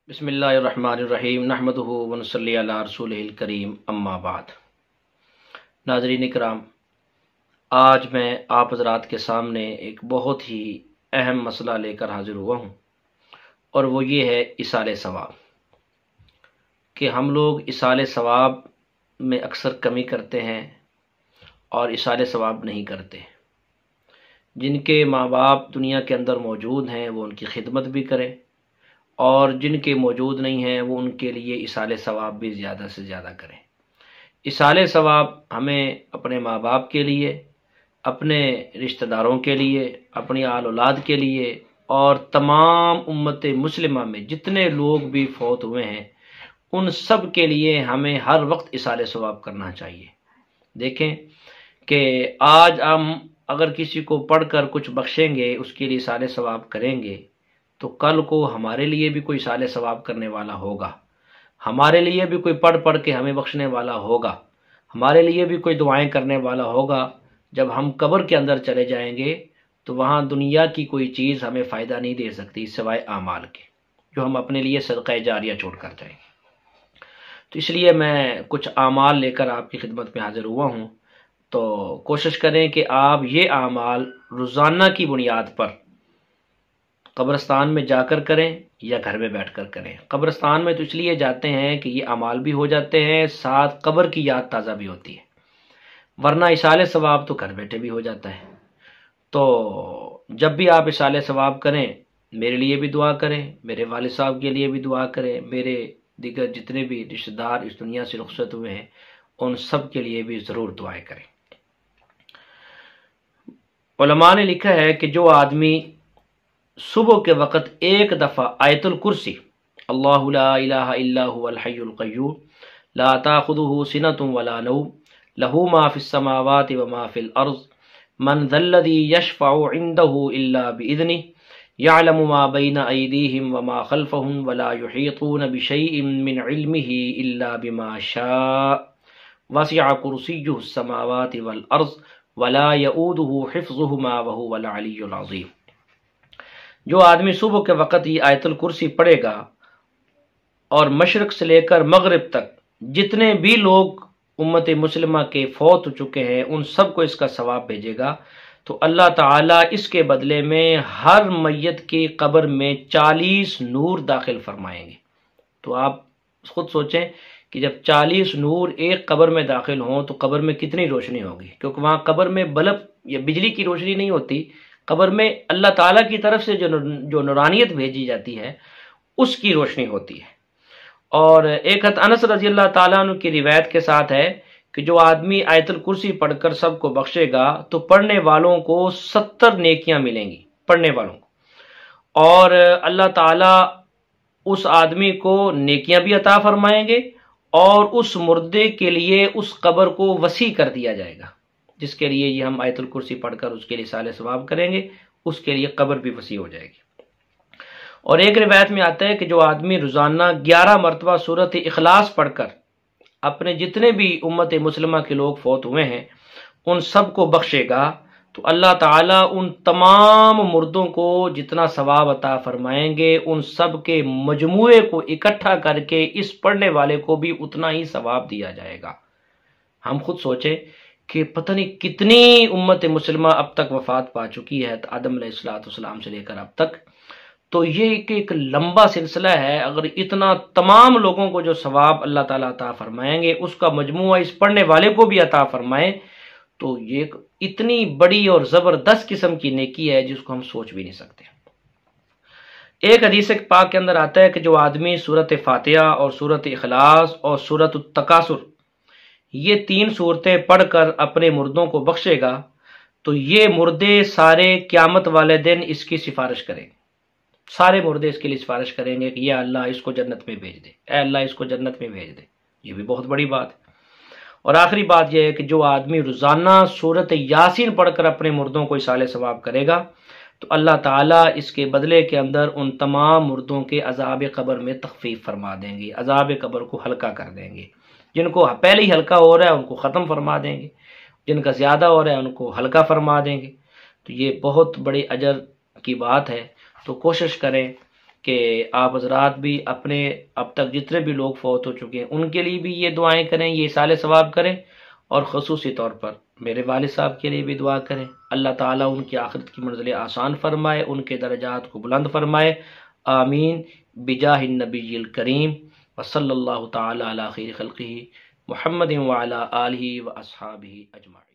بسم اللہ الرحمن الرحیم نحمدہ ونصلی علی رسولہ الکریم اما بعد۔ ناظرین اکرام، آج میں آپ حضرات کے سامنے ایک بہت ہی اہم مسئلہ لے کر حاضر ہوا ہوں، اور وہ یہ ہے ایصال ثواب، کہ ہم لوگ ایصال ثواب میں اکثر کمی کرتے ہیں اور ایصال ثواب نہیں کرتے۔ جن کے ماں باپ دنیا کے اندر موجود ہیں وہ ان کی خدمت بھی کریں، اور جن کے موجود نہیں ہیں وہ ان کے لیے ایصال ثواب بھی زیادہ سے زیادہ کریں۔ ایصال ثواب ہمیں اپنے ماں باپ کے لیے، اپنے رشتہ داروں کے لیے، اپنی آل اولاد کے لیے، اور تمام امت مسلمہ میں جتنے لوگ بھی فوت ہوئے ہیں ان سب کے لیے ہمیں ہر وقت ایصال ثواب کرنا چاہیے۔ دیکھیں کہ آج ہم اگر کسی کو پڑھ کر کچھ بخشیں گے، اس کے لیے ایصال ثواب کریں گے، تو کل کو ہمارے لیے بھی کوئی ایصال ثواب کرنے والا ہوگا، ہمارے لیے بھی کوئی پڑھ کے ہمیں بخشنے والا ہوگا، ہمارے لیے بھی کوئی دعائیں کرنے والا ہوگا۔ جب ہم قبر کے اندر چلے جائیں گے تو وہاں دنیا کی کوئی چیز ہمیں فائدہ نہیں دے سکتی سوائے اعمال کے، جو ہم اپنے لیے صدقہ جاریہ چھوڑ کر جائیں گے۔ تو اس لیے میں کچھ اعمال لے کر آپ کی خدمت میں حاضر ہوا ہوں، تو کوشش کریں کہ آپ یہ اعمال روزانہ کی بنیاد پر قبرستان میں جا کر کریں یا گھر میں بیٹھ کر کریں۔ قبرستان میں تو اس لیے جاتے ہیں کہ یہ اعمال بھی ہو جاتے ہیں، ساتھ قبر کی یاد تازہ بھی ہوتی ہے، ورنہ ایصال ثواب تو گھر بیٹھے بھی ہو جاتا ہے۔ تو جب بھی آپ ایصال ثواب کریں، میرے لیے بھی دعا کریں، میرے والد صاحب کے لیے بھی دعا کریں، میرے دیگر جتنے بھی رشتہ دار اس دنیا سے رخصت ہوئے ہیں ان سب کے لیے بھی ضرور دعائیں کریں۔ علماء نے لکھا ہے کہ جو آدمی صبح کے وقت ایک دفعہ آیت الکرسی، اللہ لا الہ الا هو الحی القیوم لا تاخذہ سنۃ ولا نوم لہ ما فی السماوات وما فی الارض من ذا الذی یشفع عندہ الا باذنہ یعلم ما بین ایدیہم وما خلفہم ولا یحیطون بشیء من علمہ الا بما شاء وسع کرسیہ السماوات والارض ولا یؤودہ حفظہما وہو العلی العظیم۔ جو آدمی صبح کے وقت یہ آیت الکرسی پڑھے گا اور مشرق سے لے کر مغرب تک جتنے بھی لوگ امت مسلمہ کے فوت ہو چکے ہیں ان سب کو اس کا ثواب بھیجے گا، تو اللہ تعالیٰ اس کے بدلے میں ہر میت کی قبر میں 40 نور داخل فرمائیں گے۔ تو آپ خود سوچیں کہ جب 40 نور ایک قبر میں داخل ہوں تو قبر میں کتنی روشنی ہوگی، کیونکہ وہاں قبر میں بلب یا بجلی کی روشنی نہیں ہوتی، قبر میں اللہ تعالیٰ کی طرف سے جو نورانیت بھیجی جاتی ہے اس کی روشنی ہوتی ہے۔ اور ایک حضرت انس رضی اللہ تعالیٰ عنہ کی روایت کے ساتھ ہے کہ جو آدمی آیت الکرسی پڑھ کر سب کو بخشے گا تو پڑھنے والوں کو 70 نیکیاں ملیں گی، پڑھنے والوں کو، اور اللہ تعالیٰ اس آدمی کو نیکیاں بھی عطا فرمائیں گے، اور اس مردے کے لیے اس قبر کو وسیع کر دیا جائے گا، جس کے لیے یہ ہم آیت الکرسی پڑھ کر اس کے لیے ایصال ثواب کریں گے، اس کے لیے قبر بھی وسیع ہو جائے گی۔ اور ایک روایت میں آتا ہے کہ جو آدمی روزانہ 11 مرتبہ سورۃ اخلاص پڑھ کر اپنے جتنے بھی امت مسلمہ کے لوگ فوت ہوئے ہیں ان سب کو بخشے گا، تو اللہ تعالیٰ ان تمام مردوں کو جتنا ثواب عطا فرمائیں گے ان سب کے مجموعے کو اکٹھا کر کے اس پڑھنے والے کو بھی اتنا ہی ثواب دیا جائے گا۔ ہم خود سوچیں کہ پتہ نہیں کتنی امت مسلمہ اب تک وفات پا چکی ہے آدم علیہ السلام سے لے کر اب تک، تو یہ ایک لمبا سلسلہ ہے۔ اگر اتنا تمام لوگوں کو جو ثواب اللہ تعالیٰ عطا فرمائیں گے اس کا مجموعہ اس پڑھنے والے کو بھی عطا فرمائیں تو یہ اتنی بڑی اور زبردست قسم کی نیکی ہے جس کو ہم سوچ بھی نہیں سکتے۔ ایک حدیث پاک کے اندر آتا ہے کہ جو آدمی سورۃ فاتحہ اور سورۃ اخلاص اور سورۃ التکاثر یہ 3 سورتیں پڑھ کر اپنے مردوں کو بخشے گا تو یہ مردے سارے قیامت والے دن اس کی سفارش کریں گے، سارے مردے اس کے لیے سفارش کریں گے کہ یا اللہ اس کو جنت میں بھیج دے، اے اللہ اس کو جنت میں بھیج دے۔ یہ بھی بہت بڑی بات ہے۔ اور آخری بات یہ ہے کہ جو آدمی روزانہ سورۃ یاسین پڑھ کر اپنے مردوں کو ایصال ثواب کرے گا تو اللہ تعالیٰ اس کے بدلے کے اندر ان تمام مردوں کے عذاب قبر میں تخفیف فرما دیں گے، عذاب قبر کو ہلکا کر دیں گے۔ جن کو پہلے ہی ہلکا ہو رہا ہے ان کو ختم فرما دیں گے، جن کا زیادہ ہو رہا ہے ان کو ہلکا فرما دیں گے۔ تو یہ بہت بڑے اجر کی بات ہے۔ تو کوشش کریں کہ آپ حضرات بھی اپنے اب تک جتنے بھی لوگ فوت ہو چکے ہیں ان کے لیے بھی یہ دعائیں کریں، یہ اصالِ ثواب کریں، اور خصوصی طور پر میرے والد صاحب کے لیے بھی دعا کریں۔ اللہ تعالیٰ ان کی آخرت کی منزلیں آسان فرمائے، ان کے درجات کو بلند فرمائے، آمین بجاہ النبی الکریم، وصلی اللہ تعالی علی خیر خلقہ محمد وعلی آلہ واصحابہ اجمعین۔